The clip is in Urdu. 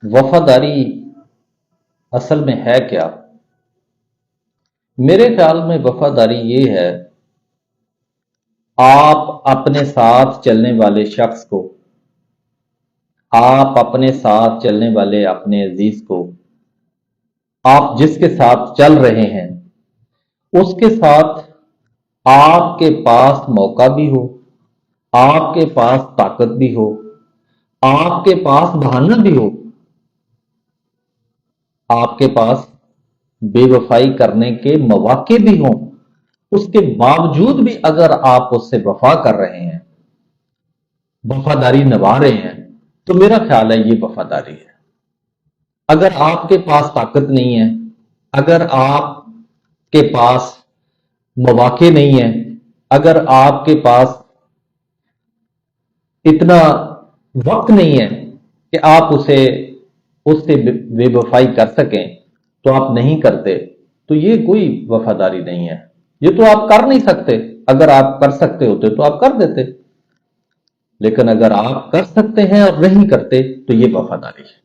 وفاداری اصل میں ہے کیا؟ میرے خیال میں وفاداری یہ ہے، آپ اپنے ساتھ چلنے والے شخص کو، آپ اپنے ساتھ چلنے والے اپنے عزیز کو، آپ جس کے ساتھ چل رہے ہیں اس کے ساتھ آپ کے پاس موقع بھی ہو، آپ کے پاس طاقت بھی ہو، آپ کے پاس بہانہ بھی ہو، آپ کے پاس بے وفائی کرنے کے مواقع بھی ہوں، اس کے باوجود بھی اگر آپ اس سے وفا کر رہے ہیں، وفاداری نبھا رہے ہیں، تو میرا خیال ہے یہ وفاداری ہے۔ اگر آپ کے پاس طاقت نہیں ہے، اگر آپ کے پاس مواقع نہیں ہے، اگر آپ کے پاس اتنا وقت نہیں ہے کہ آپ اس سے بے وفائی کر سکیں، تو آپ نہیں کرتے، تو یہ کوئی وفاداری نہیں ہے۔ یہ تو آپ کر نہیں سکتے، اگر آپ کر سکتے ہوتے تو آپ کر دیتے، لیکن اگر آپ کر سکتے ہیں اور نہیں کرتے تو یہ وفاداری ہے۔